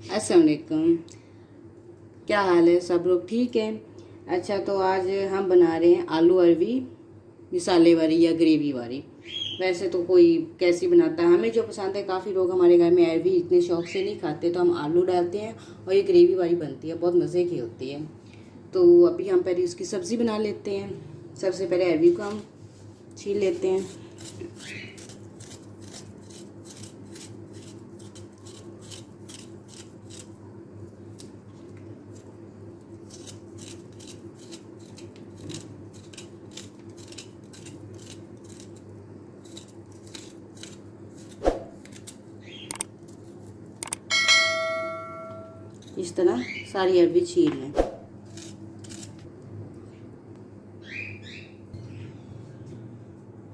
अस्सलाम वालेकुम। क्या हाल है? सब लोग ठीक है? अच्छा, तो आज हम बना रहे हैं आलू अरवी मिसाले वाली या ग्रेवी वाली। वैसे तो कोई कैसी बनाता है, हमें जो पसंद है। काफ़ी लोग हमारे घर में अरवी इतने शौक से नहीं खाते, तो हम आलू डालते हैं और ये ग्रेवी वाली बनती है, बहुत मज़े की होती है। तो अभी हम पहले उसकी सब्ज़ी बना लेते हैं। सबसे पहले अरवी को हम छील लेते हैं। इस तरह सारी अरवी छील लें।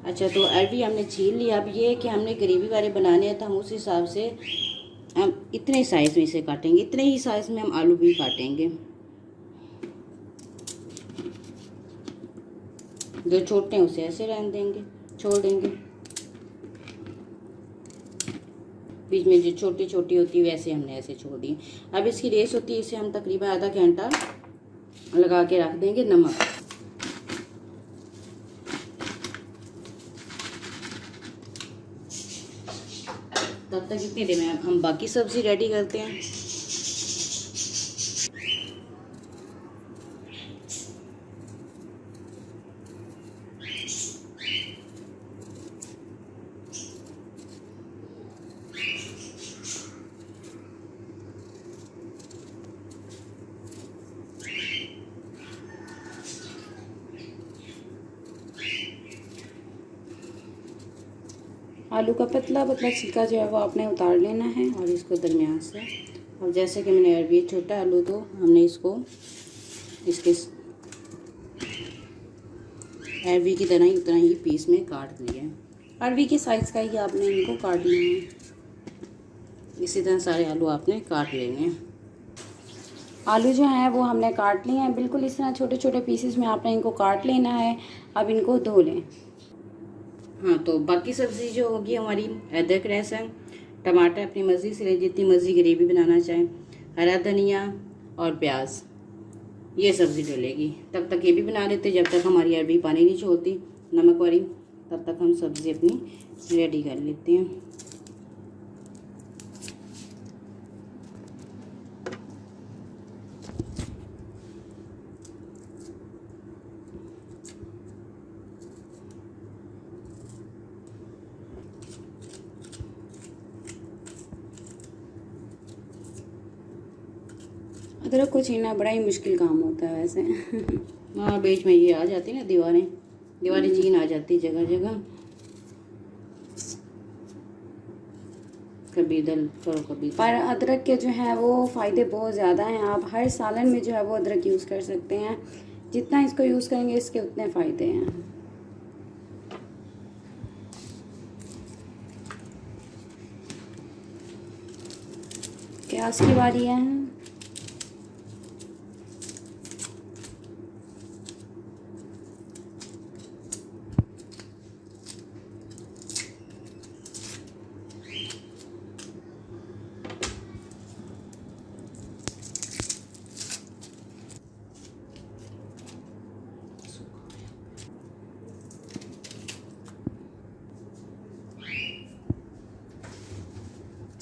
अच्छा, तो अरवी हमने छील लिया। अब ये कि हमने ग्रेवी वाले बनाने हैं, तो हम उस हिसाब से हम इतने साइज़ में इसे काटेंगे। इतने ही साइज़ में हम आलू भी काटेंगे। जो छोटे हैं उसे ऐसे रहने देंगे, छोड़ देंगे। बीच में जो छोटी छोटी होती है वैसे हमने ऐसे छोड़ दी। अब इसकी रेस होती है, इसे हम तकरीबन आधा घंटा लगा के रख देंगे। नमक, तब तक इतनी देर में हम बाकी सब्ज़ी रेडी करते हैं। आलू का पतला पतला छिलका जो है वो आपने उतार लेना है और इसको दरमियान से। और जैसे कि मैंने अरवी छोटा आलू, तो हमने इसको इसके अरवी की तरह ही उतना ही पीस में काट लिया है। अरवी के साइज़ का ही आपने इनको काट लेना है। इसी तरह सारे आलू आपने काट लेने हैं। आलू जो हैं वो हमने काट लिए हैं, बिल्कुल इस तरह छोटे छोटे पीसेस में आपने इनको काट लेना है। अब इनको धो लें। हाँ, तो बाकी सब्ज़ी जो होगी हमारी, अदरक, लहसुन, टमाटर अपनी मर्ज़ी से ले, जितनी मर्ज़ी ग्रेवी बनाना चाहें, हरा धनिया और प्याज, ये सब्ज़ी डलेगी। तब तक ये भी बना लेते, जब तक हमारी अरवी पानी नहीं छोड़ती नमक वाली, तब तक हम सब्ज़ी अपनी रेडी कर लेते हैं। अदरक को छीलना बड़ा ही मुश्किल काम होता है वैसे। हाँ, बीच में ये आ जाती है ना, दीवारें छीन आ जाती जगह जगह। कभी इधर करो कभी। पर अदरक के जो है वो फ़ायदे बहुत ज़्यादा हैं। आप हर सालन में जो है वो अदरक यूज़ कर सकते हैं। जितना इसको यूज़ करेंगे इसके उतने फ़ायदे हैं। प्याज की बारी है।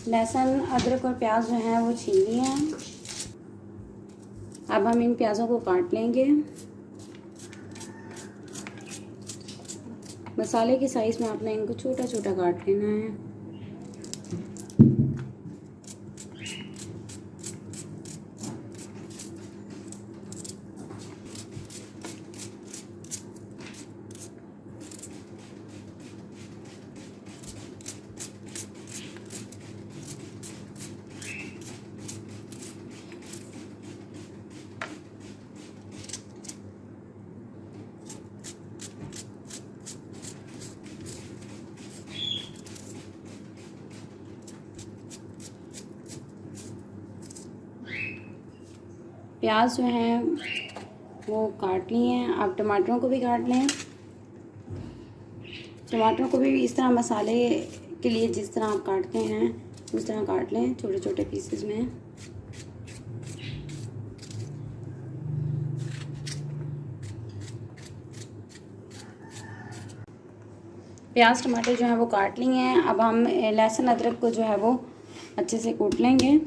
लहसुन, अदरक और प्याज जो हैं वो छील लिए हैं। अब हम इन प्याज़ों को काट लेंगे। मसाले के साइज़ में आपने इनको छोटा छोटा काट लेना है। प्याज जो हैं वो काट लिए हैं। आप टमाटरों को भी काट लें। टमाटरों को भी इस तरह मसाले के लिए जिस तरह आप काटते हैं उस तरह काट लें, छोटे छोटे पीसेस में। प्याज टमाटर जो है वो काट लिए हैं। अब हम लहसुन अदरक को जो है वो अच्छे से कूट लेंगे।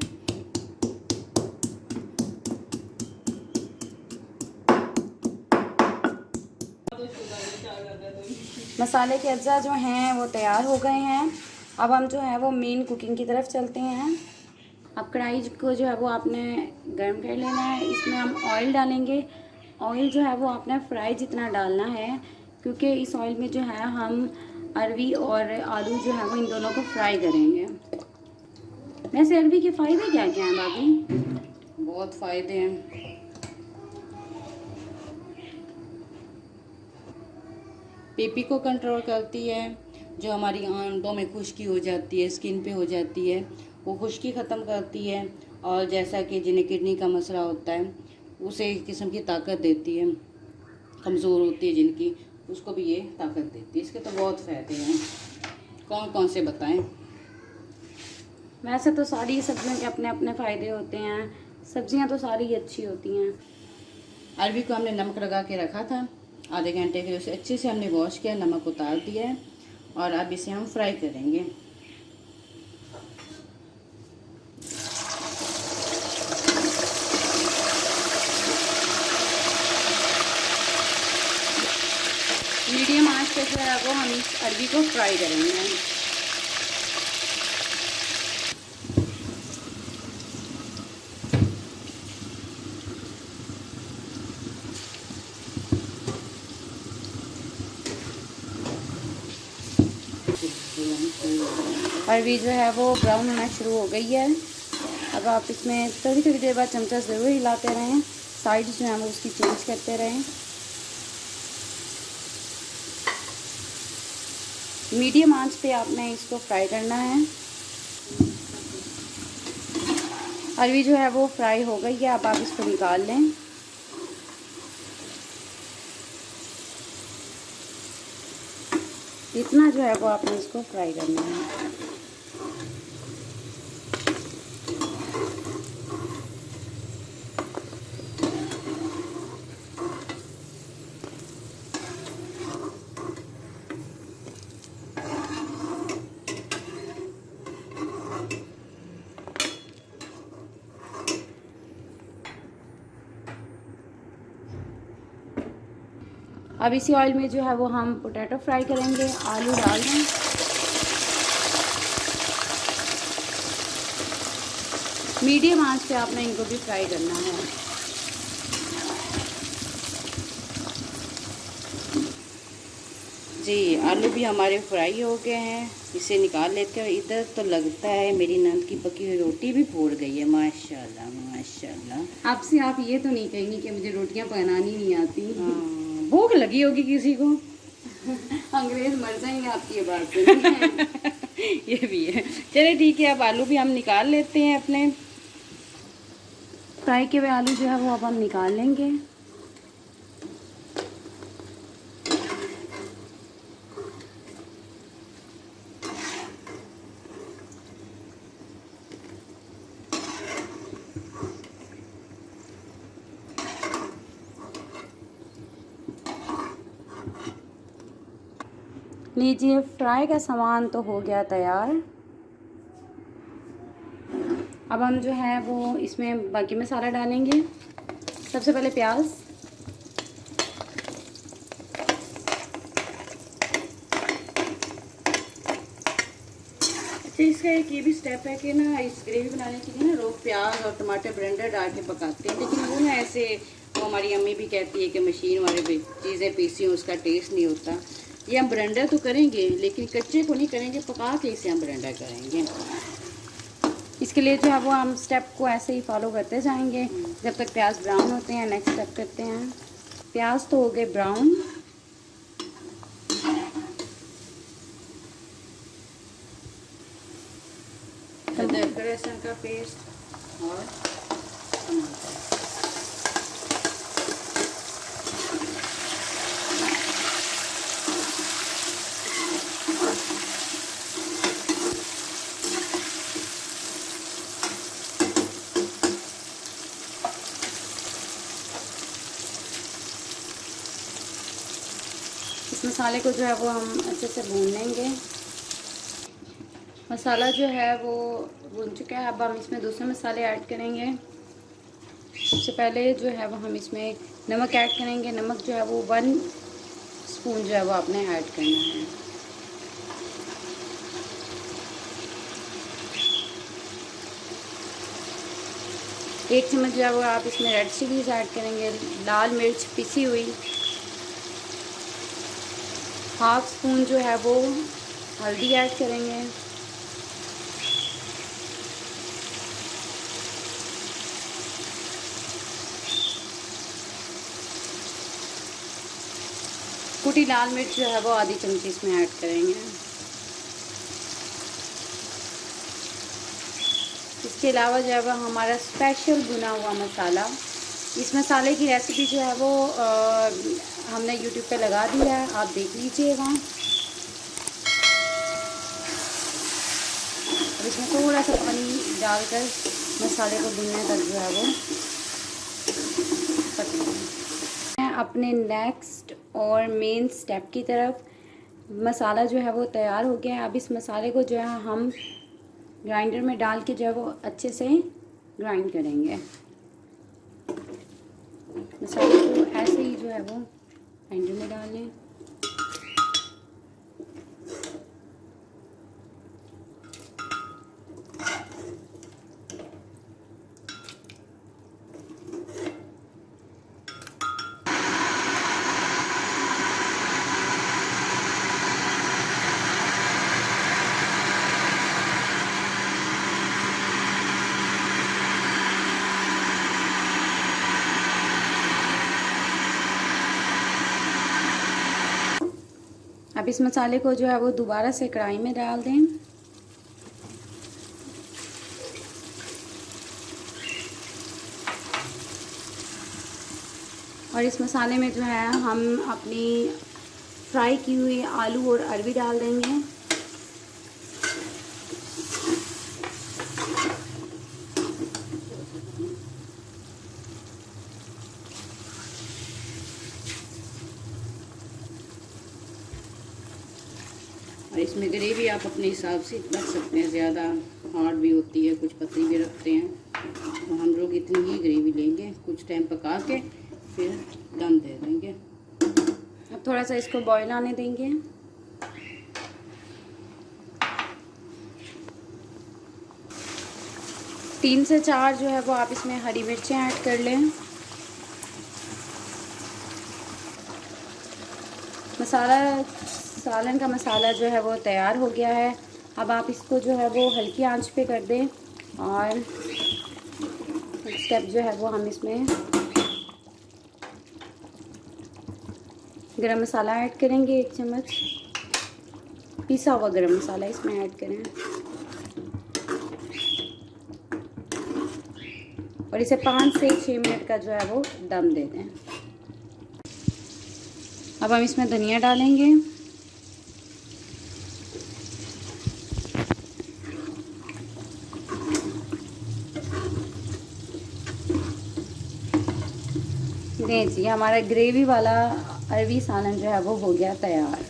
मसाले के अज्जा जो हैं वो तैयार हो गए हैं। अब हम जो है वो मेन कुकिंग की तरफ चलते हैं। अब कढ़ाई को जो है वो आपने गर्म कर लेना है। इसमें हम ऑयल डालेंगे। ऑयल जो है वो आपने फ्राई जितना डालना है, क्योंकि इस ऑयल में जो है हम अरवी और आलू जो है वो इन दोनों को फ्राई करेंगे। वैसे अरवी के फ़ायदे क्या क्या हैं भाभी? बहुत फ़ायदे हैं। बीपी को कंट्रोल करती है। जो हमारी आंतों में खुश्की हो जाती है, स्किन पे हो जाती है, वो खुश्की ख़त्म करती है। और जैसा कि जिन्हें किडनी का मसला होता है उसे एक किस्म की ताकत देती है। कमज़ोर होती है जिनकी, उसको भी ये ताकत देती है। इसके तो बहुत फ़ायदे हैं, कौन कौन से बताएं। वैसे तो सारी सब्जियों के अपने अपने फ़ायदे होते हैं। सब्जियां तो सारी अच्छी होती हैं। अरबी को हमने नमक लगा के रखा था आधे घंटे के, उसे अच्छे से हमने वॉश किया, नमक उतार दिया है और अब इसे हम फ्राई करेंगे। मीडियम आंच पे जो है वो हम इस अरबी को फ्राई करेंगे। अरबी जो है वो ब्राउन होना शुरू हो गई है। अब आप इसमें थोड़ी थोड़ी देर बाद चमचा ज़रूर हिलाते रहें, साइड्स जो हैं वो उसकी चेंज करते रहें। मीडियम आंच पे आपने इसको फ्राई करना है। अरबी जो है वो फ्राई हो गई है। अब आप इसको निकाल लें। इतना जो है वो आपने इसको फ्राई करना है। अब इसी ऑयल में जो है वो हम पोटैटो फ्राई करेंगे। आलू डाल दें। मीडियम आंच पे आपने इनको भी फ्राई करना है। जी, आलू भी हमारे फ्राई हो गए हैं, इसे निकाल लेते हैं। इधर तो लगता है मेरी नंद की पकी हुई रोटी भी फूल गई है। माशाल्लाह माशाल्लाह। आपसे आप ये तो नहीं कहेंगी कि मुझे रोटियां बनानी नहीं आती? भूख लगी होगी किसी को। अंग्रेज मर जाएंगे आपकी ये बात से। ये भी है। चलिए ठीक है, अब आलू भी हम निकाल लेते हैं अपने। फ्राई के हुए आलू जो है वो अब हम निकाल लेंगे। लीजिए, फ्राई का सामान तो हो गया तैयार। अब हम जो है वो इसमें बाकी मसाला डालेंगे। सबसे पहले प्याज, अच्छा इसका एक ये भी स्टेप है कि ना इस ग्रेवी बनाने के लिए ना लोग प्याज और टमाटर ब्लेंडर डाल के पकाते हैं, लेकिन वो ना ऐसे, वो हमारी अम्मी भी कहती है कि मशीन वाले चीज़ें पीसी हो उसका टेस्ट नहीं होता। ये हम ब्लेंडर तो करेंगे लेकिन कच्चे को नहीं करेंगे, पका के इसे हम ब्लेंडर करेंगे। इसके लिए जो है वो हम स्टेप को ऐसे ही फॉलो करते जाएंगे जब तक प्याज ब्राउन होते हैं। नेक्स्ट स्टेप करते हैं। प्याज तो हो गए ब्राउन। अदरक लहसुन का पेस्ट और टमाटर। मसाले को जो है वो हम अच्छे से भून लेंगे। मसाला जो है वो भून चुका है। अब हम इसमें दूसरे मसाले ऐड करेंगे। सबसे पहले जो है वो हम इसमें नमक ऐड करेंगे। नमक जो है वो 1 स्पून जो है वो आपने ऐड करना है। एक चम्मच जो है वो आप इसमें रेड चिलीज ऐड करेंगे, लाल मिर्च पिसी हुई। 1/2 स्पून जो है वो हल्दी ऐड करेंगे। कुटी लाल मिर्च जो है वो आधी चमची इसमें ऐड करेंगे। इसके अलावा जो है वो हमारा स्पेशल भुना हुआ मसाला, इस मसाले की रेसिपी जो है वो हमने यूट्यूब पे लगा दी है, आप देख लीजिएगा। और इसमें थोड़ा सा पानी डालकर मसाले को भुनने तक जो है वो पकाएं। अपने नेक्स्ट और मेन स्टेप की तरफ मसाला जो है वो तैयार हो गया है। अब इस मसाले को जो है हम ग्राइंडर में डाल के जो है वो अच्छे से ग्राइंड करेंगे। मसाले को ऐसे ही जो है वो ग्राइंडर में डाल लें। अब इस मसाले को जो है वो दोबारा से कढ़ाई में डाल दें। और इस मसाले में जो है हम अपनी फ्राई की हुई आलू और अरबी डाल देंगे। और इसमें ग्रेवी आप अपने हिसाब से रख सकते हैं, ज़्यादा हार्ड भी होती है, कुछ पतली भी रखते हैं। तो हम लोग इतनी ही ग्रेवी लेंगे, कुछ टाइम पका के फिर दम दे देंगे। अब थोड़ा सा इसको बॉईल आने देंगे। तीन से 4 जो है वो आप इसमें हरी मिर्चें ऐड कर लें। सालन का मसाला जो है वो तैयार हो गया है। अब आप इसको जो है वो हल्की आंच पे कर दें। और स्टेप जो है वो हम इसमें गरम मसाला ऐड करेंगे। 1 चम्मच पिसा हुआ गरम मसाला इसमें ऐड करें और इसे 5 से 6 मिनट का जो है वो दम दे दें। अब हम इसमें धनिया डालेंगे। जी हमारा ग्रेवी वाला अरबी सालन जो है वो हो गया तैयार।